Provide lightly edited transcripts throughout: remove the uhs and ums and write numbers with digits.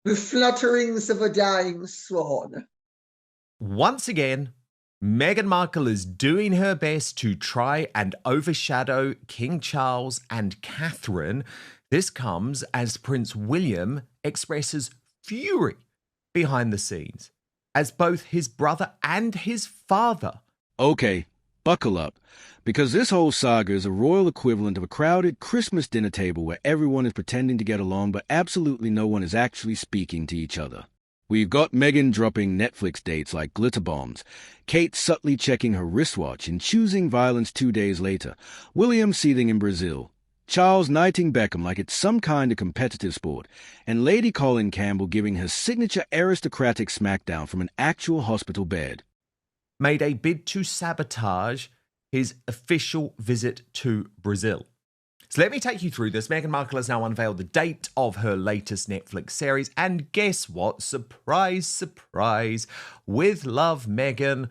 The flutterings of a dying swan. Once again, Meghan Markle is doing her best to try and overshadow King Charles and Catherine. This comes as Prince William expresses fury behind the scenes, as both his brother and his father. Okay, buckle up, because this whole saga is a royal equivalent of a crowded Christmas dinner table where everyone is pretending to get along, but absolutely no one is actually speaking to each other. We've got Meghan dropping Netflix dates like glitter bombs, Kate subtly checking her wristwatch and choosing violence 2 days later, William seething in Brazil, Charles knighting Beckham like it's some kind of competitive sport, and Lady Colin Campbell giving her signature aristocratic smackdown from an actual hospital bed. Made a bid to sabotage his official visit to Brazil. So let me take you through this. Meghan Markle has now unveiled the date of her latest Netflix series. And guess what? Surprise, surprise. With Love, Meghan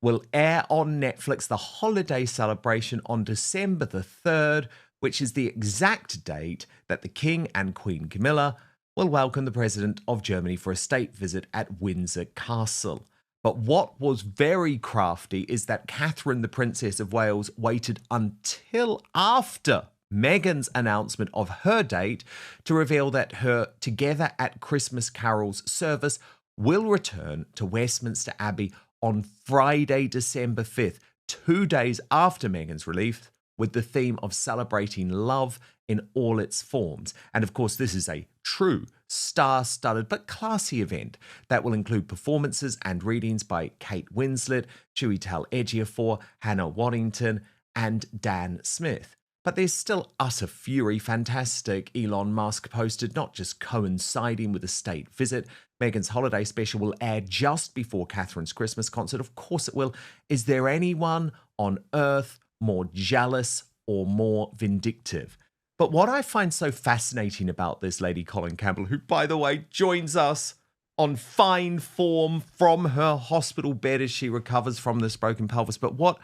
will air on Netflix the holiday celebration on December the 3rd, which is the exact date that the King and Queen Camilla will welcome the President of Germany for a state visit at Windsor Castle. But what was very crafty is that Catherine, the Princess of Wales, waited until after Meghan's announcement of her date to reveal that her Together at Christmas Carols service will return to Westminster Abbey on Friday, December 5th, 2 days after Meghan's release, with the theme of celebrating love in all its forms. And of course, this is a true star-studded but classy event that will include performances and readings by Kate Winslet, Chiwetel Ejiofor, Hannah Waddington, and Dan Smith. But there's still utter fury. Fantastic Elon Musk posted, not just coinciding with the state visit. Meghan's holiday special will air just before Catherine's Christmas concert. Of course it will. Is there anyone on earth more jealous or more vindictive? But what I find so fascinating about this Lady Colin Campbell, who, by the way, joins us on fine form from her hospital bed as she recovers from this broken pelvis. But what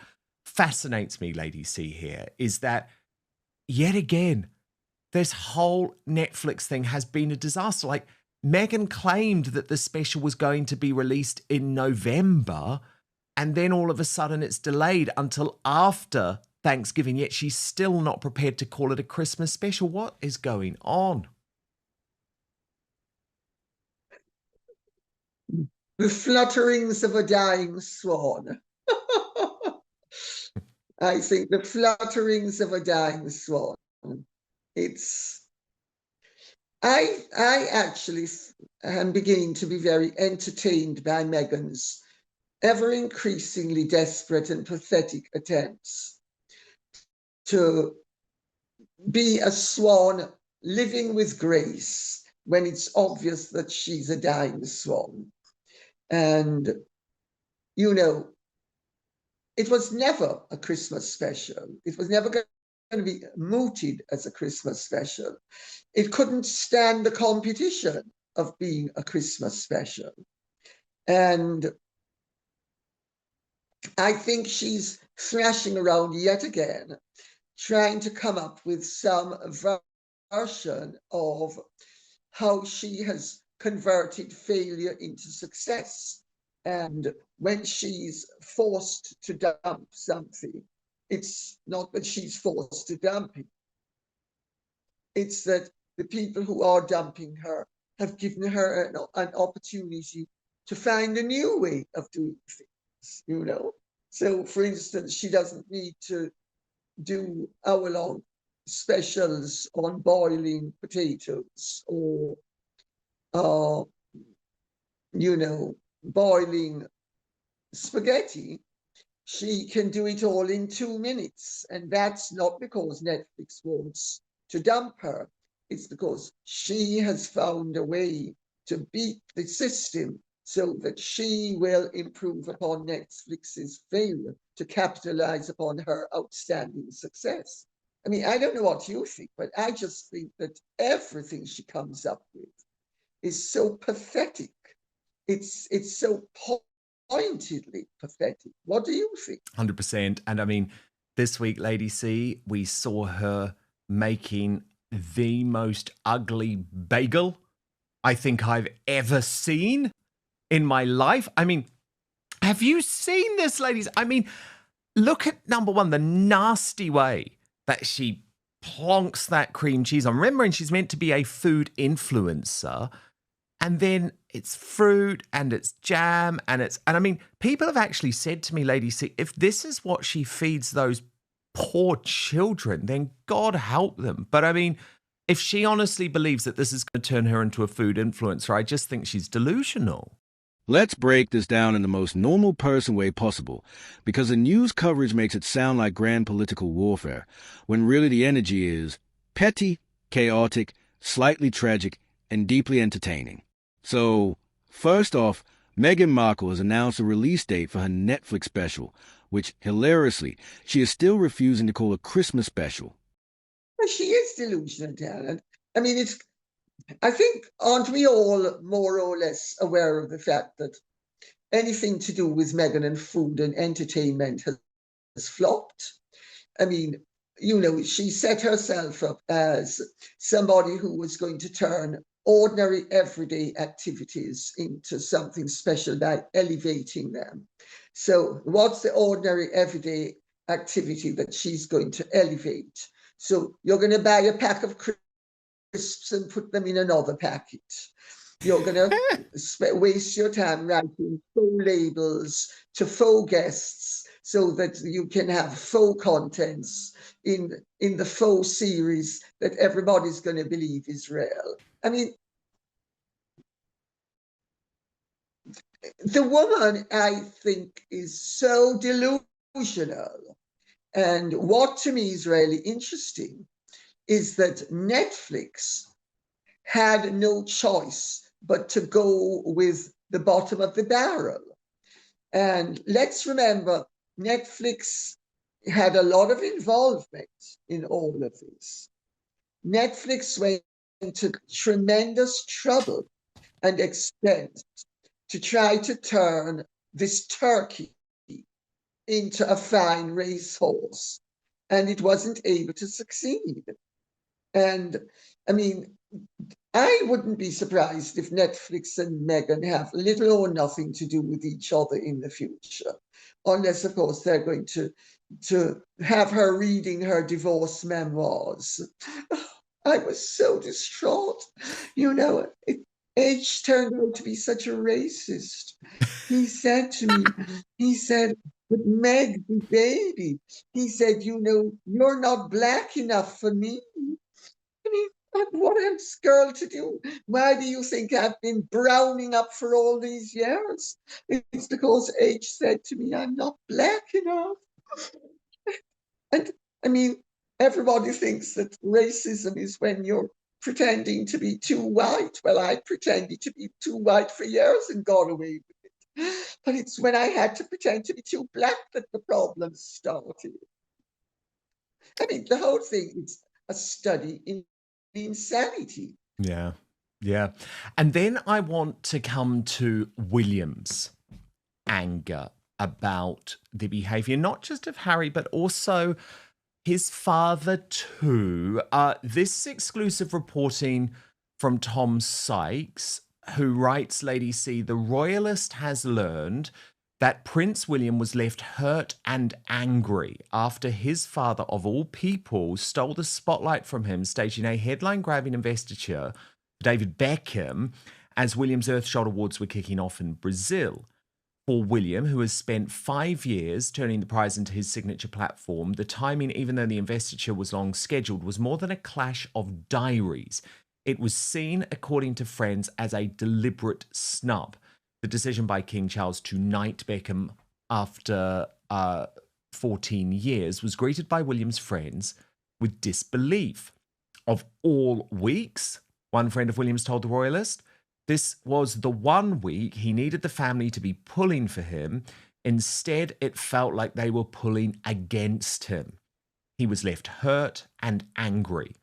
fascinates me, Lady C, here is that yet again, this whole Netflix thing has been a disaster. Like, Meghan claimed that the special was going to be released in November, and then all of a sudden it's delayed until after Thanksgiving, yet she's still not prepared to call it a Christmas special. What is going on? The flutterings of a dying swan. I think the flutterings of a dying swan. I actually am beginning to be very entertained by Meghan's ever increasingly desperate and pathetic attempts to be a swan living with grace when it's obvious that she's a dying swan. And, you know, it was never a Christmas special. It was never going to be mooted as a Christmas special. It couldn't stand the competition of being a Christmas special. And I think she's thrashing around yet again, trying to come up with some version of how she has converted failure into success. And when she's forced to dump something, it's not that she's forced to dump it. It's that the people who are dumping her have given her an opportunity to find a new way of doing things, you know? So, for instance, she doesn't need to do hour-long specials on boiling potatoes or, you know, boiling spaghetti. She can do it all in 2 minutes. And that's not because Netflix wants to dump her. It's because she has found a way to beat the system so that she will improve upon Netflix's failure to capitalize upon her outstanding success. I mean, I don't know what you think, but I just think that everything she comes up with is so pathetic. It's so pointedly pathetic. What do you think? 100%. And I mean, this week, Lady C, we saw her making the most ugly bagel I think I've ever seen in my life. I mean, have you seen this, ladies? I mean, look at number one, the nasty way that she plonks that cream cheese on. Remembering she's meant to be a food influencer. And then it's fruit and it's jam and I mean, people have actually said to me, Lady C, if this is what she feeds those poor children, then God help them. But I mean, if she honestly believes that this is going to turn her into a food influencer, I just think she's delusional. Let's break this down in the most normal person way possible, because the news coverage makes it sound like grand political warfare, when really the energy is petty, chaotic, slightly tragic, and deeply entertaining. So, first off, Meghan Markle has announced a release date for her Netflix special, which, hilariously, she is still refusing to call a Christmas special. Well, she is delusional, Darren. I mean, I think, aren't we all more or less aware of the fact that anything to do with Meghan and food and entertainment has flopped? I mean, she set herself up as somebody who was going to turn ordinary everyday activities into something special by elevating them. So what's the ordinary everyday activity that she's going to elevate? So you're going to buy a pack of crisps and put them in another packet. You're going to waste your time writing faux labels to faux guests so that you can have faux contents in the faux series that everybody's going to believe is real. I mean, the woman, I think, is so delusional. And what to me is really interesting is that Netflix had no choice but to go with the bottom of the barrel. And let's remember, Netflix had a lot of involvement in all of this. Netflix went into tremendous trouble and expense to try to turn this turkey into a fine racehorse, and it wasn't able to succeed. And I mean, I wouldn't be surprised if Netflix and Meghan have little or nothing to do with each other in the future, unless, of course, they're going to have her reading her divorce memoirs. I was so distraught. H turned out to be such a racist. He said to me, but Meg, the baby, he said, you're not black enough for me. I mean, what else, girl, to do? Why do you think I've been browning up for all these years? It's because H said to me, I'm not black enough. And I mean, everybody thinks that racism is when you're pretending to be too white. Well, I pretended to be too white for years and got away with it. But it's when I had to pretend to be too black that the problem started. I mean, the whole thing is a study in insanity. Yeah. Yeah. And then I want to come to William's anger about the behavior, not just of Harry, but also his father too. This exclusive reporting from Tom Sykes, who writes, Lady C, the royalist has learned that Prince William was left hurt and angry after his father, of all people, stole the spotlight from him, staging a headline-grabbing investiture for David Beckham as William's Earthshot Awards were kicking off in Brazil. For William, who has spent 5 years turning the prize into his signature platform, the timing, even though the investiture was long scheduled, was more than a clash of diaries. It was seen, according to friends, as a deliberate snub. The decision by King Charles to knight Beckham after 14 years was greeted by William's friends with disbelief. Of all weeks, one friend of William's told the royalist, this was the one week he needed the family to be pulling for him. Instead, it felt like they were pulling against him. He was left hurt and angry.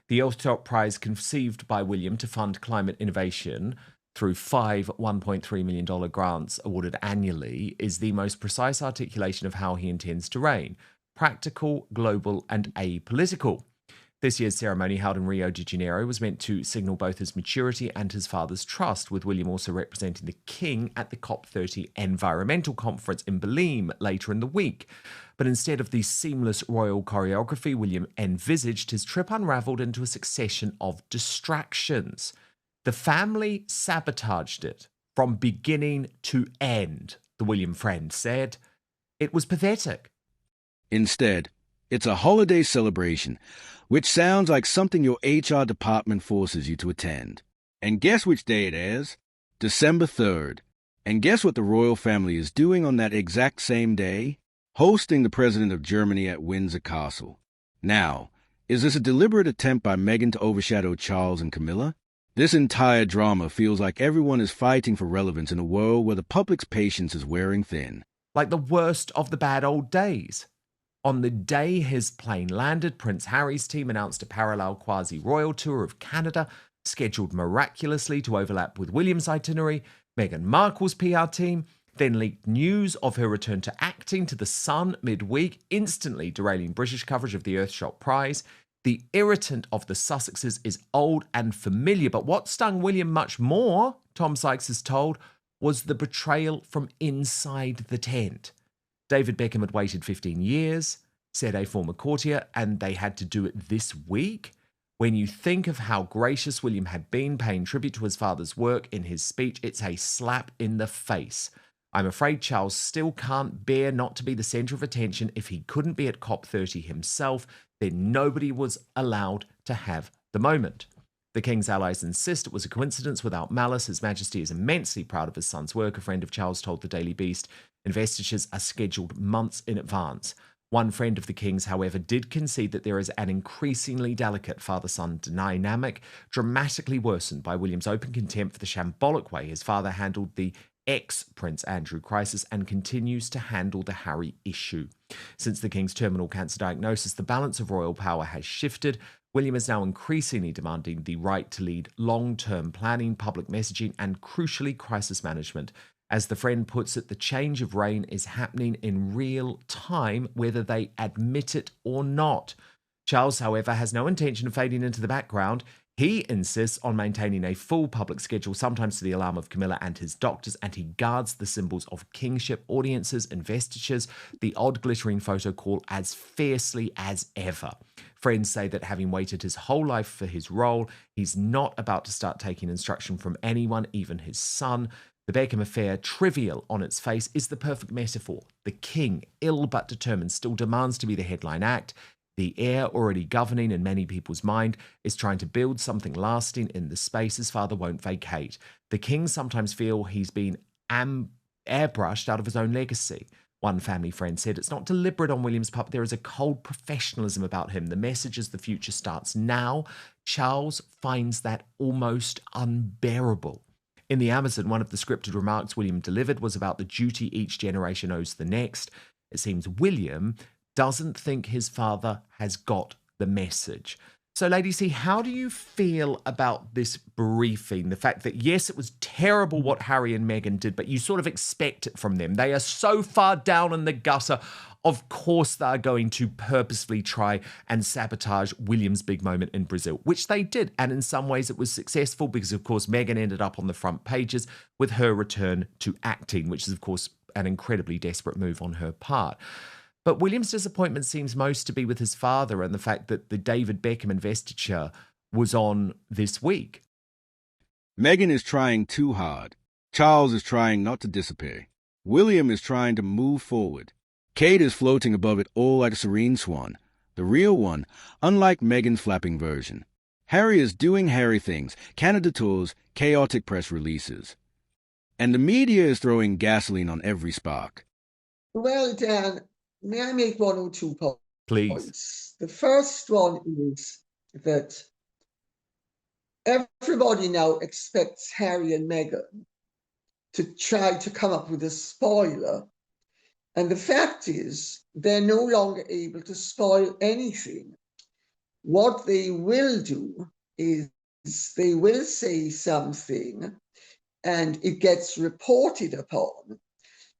The Earthshot Prize, conceived by William to fund climate innovation through 5 $1.3 million grants awarded annually, is the most precise articulation of how he intends to reign: practical, global, and apolitical. This year's ceremony, held in Rio de Janeiro, was meant to signal both his maturity and his father's trust, with William also representing the king at the COP30 environmental conference in Belém later in the week. But instead of the seamless royal choreography William envisaged, his trip unravelled into a succession of distractions. The family sabotaged it from beginning to end, the William friend said. It was pathetic. Instead, it's a holiday celebration, which sounds like something your HR department forces you to attend. And guess which day it is? December 3rd. And guess what the royal family is doing on that exact same day? Hosting the President of Germany at Windsor Castle. Now, is this a deliberate attempt by Meghan to overshadow Charles and Camilla? This entire drama feels like everyone is fighting for relevance in a world where the public's patience is wearing thin. Like the worst of the bad old days. On the day his plane landed, Prince Harry's team announced a parallel quasi-royal tour of Canada, scheduled miraculously to overlap with William's itinerary. Meghan Markle's PR team then leaked news of her return to acting to The Sun midweek, instantly derailing British coverage of the Earthshot Prize. The irritant of the Sussexes is old and familiar, but what stung William much more, Tom Sykes is told, was the betrayal from inside the tent. David Beckham had waited 15 years, said a former courtier, and they had to do it this week? When you think of how gracious William had been paying tribute to his father's work in his speech, it's a slap in the face. I'm afraid Charles still can't bear not to be the centre of attention. If he couldn't be at COP30 himself, then nobody was allowed to have the moment. The King's allies insist it was a coincidence without malice. His Majesty is immensely proud of his son's work, a friend of Charles told the Daily Beast. Investitures are scheduled months in advance. One friend of the King's, however, did concede that there is an increasingly delicate father-son dynamic, dramatically worsened by William's open contempt for the shambolic way his father handled the ex-Prince Andrew crisis and continues to handle the Harry issue. Since the King's terminal cancer diagnosis, the balance of royal power has shifted. William is now increasingly demanding the right to lead long-term planning, public messaging, and crucially crisis management. As the friend puts it, the change of reign is happening in real time, whether they admit it or not. Charles, however, has no intention of fading into the background. He insists on maintaining a full public schedule, sometimes to the alarm of Camilla and his doctors, and he guards the symbols of kingship, audiences, investitures, the odd glittering photo call as fiercely as ever. Friends say that having waited his whole life for his role, he's not about to start taking instruction from anyone, even his son. The Beckham affair, trivial on its face, is the perfect metaphor. The king, ill but determined, still demands to be the headline act. The heir, already governing in many people's mind, is trying to build something lasting in the space his father won't vacate. The king sometimes feels he's been airbrushed out of his own legacy. One family friend said, it's not deliberate on William's part, there is a cold professionalism about him. The message is the future starts now. Charles finds that almost unbearable. In the Amazon, one of the scripted remarks William delivered was about the duty each generation owes the next. It seems William doesn't think his father has got the message. So, Lady C, how do you feel about this briefing? The fact that, yes, it was terrible what Harry and Meghan did, but you sort of expect it from them. They are so far down in the gutter. Of course, they're going to purposefully try and sabotage William's big moment in Brazil, which they did. And in some ways, it was successful because, of course, Meghan ended up on the front pages with her return to acting, which is, of course, an incredibly desperate move on her part. But William's disappointment seems most to be with his father and the fact that the David Beckham investiture was on this week. Meghan is trying too hard. Charles is trying not to disappear. William is trying to move forward. Kate is floating above it all like a serene swan, the real one, unlike Meghan's flapping version. Harry is doing Harry things, Canada tours, chaotic press releases. And the media is throwing gasoline on every spark. Well, Dan, may I make one or two points? Please. The first one is that everybody now expects Harry and Meghan to try to come up with a spoiler. And the fact is, they're no longer able to spoil anything. What they will do is they will say something and it gets reported upon.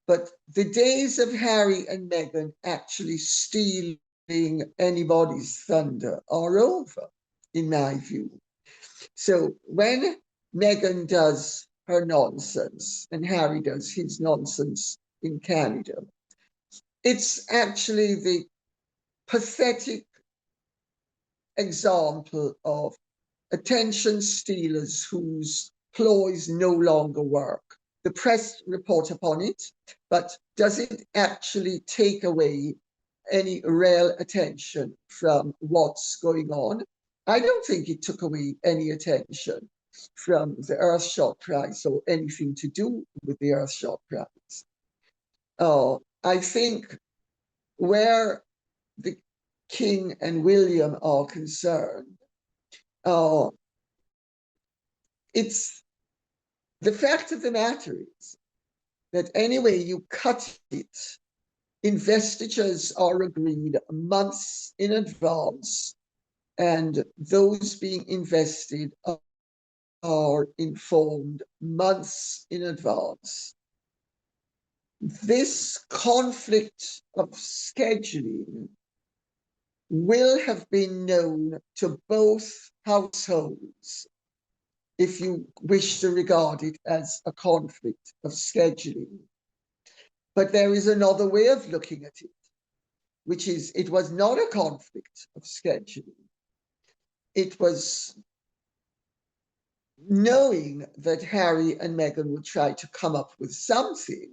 But the days of Harry and Meghan actually stealing anybody's thunder are over, in my view. So when Meghan does her nonsense and Harry does his nonsense in Canada, it's actually the pathetic example of attention stealers whose ploys no longer work. The press report upon it, but does it actually take away any real attention from what's going on? I don't think it took away any attention from the Earthshot Prize or anything to do with the Earthshot Prize. I think where the King and William are concerned, it's the fact of the matter is that anyway you cut it, investitures are agreed months in advance, and those being invested are informed months in advance. This conflict of scheduling will have been known to both households, if you wish to regard it as a conflict of scheduling. But there is another way of looking at it, which is it was not a conflict of scheduling. It was knowing that Harry and Meghan would try to come up with something.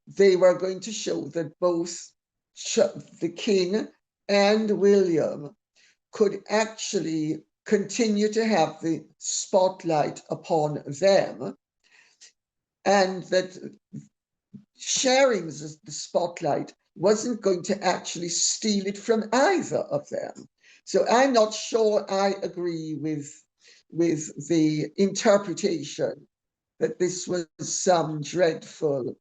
They were going to show that both the King and William could actually continue to have the spotlight upon them, and that sharing the spotlight wasn't going to actually steal it from either of them. So I'm not sure I agree with the interpretation that this was some dreadful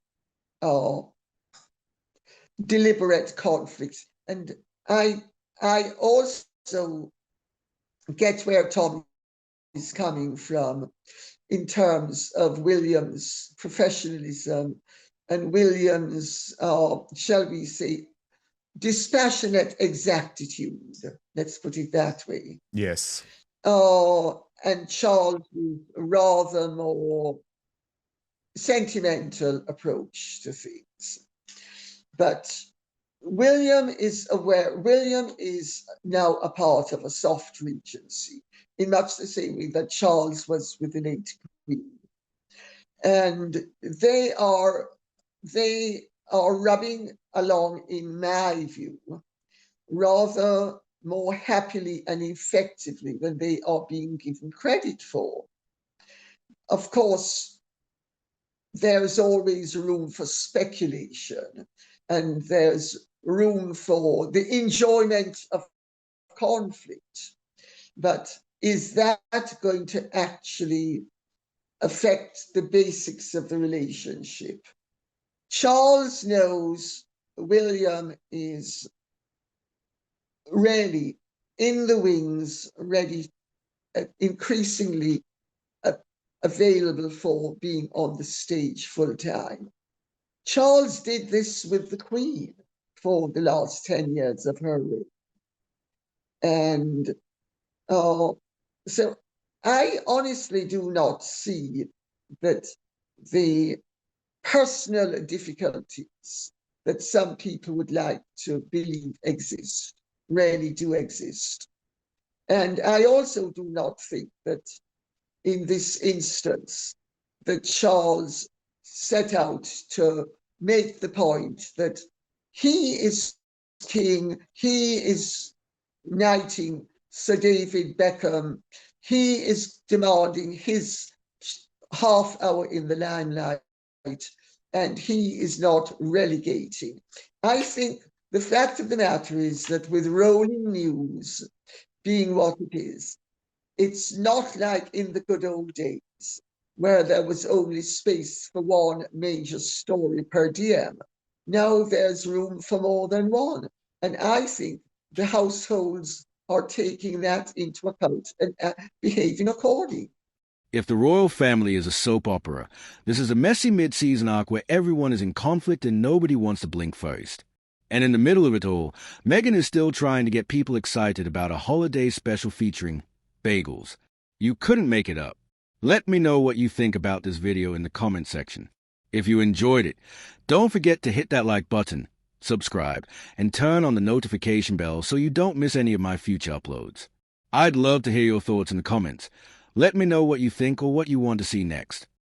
deliberate conflict. And I also get where Tom is coming from in terms of William's professionalism and William's, shall we say, dispassionate exactitude. Let's put it that way. Yes. And Charles' rather more sentimental approach to things. But William is now a part of a soft regency, in much the same way that Charles was with the late Queen. And they are rubbing along, in my view, rather more happily and effectively than they are being given credit for. Of course, there is always room for speculation, and there's room for the enjoyment of conflict. But is that going to actually affect the basics of the relationship? Charles knows William is really in the wings, ready, increasingly available for being on the stage full time. Charles did this with the Queen for the last 10 years of her reign. And so I honestly do not see that the personal difficulties that some people would like to believe exist really do exist. And I also do not think that in this instance that Charles set out to make the point that he is king, he is knighting Sir David Beckham, he is demanding his half hour in the limelight, and he is not relegating. I think the fact of the matter is that with rolling news being what it is, it's not like in the good old days where there was only space for one major story per diem. Now there's room for more than one. And I think the households are taking that into account and behaving accordingly. If the royal family is a soap opera, this is a messy mid-season arc where everyone is in conflict and nobody wants to blink first. And in the middle of it all, Meghan is still trying to get people excited about a holiday special featuring bagels. You couldn't make it up. Let me know what you think about this video in the comment section. If you enjoyed it, don't forget to hit that like button, subscribe, and turn on the notification bell so you don't miss any of my future uploads. I'd love to hear your thoughts in the comments. Let me know what you think or what you want to see next.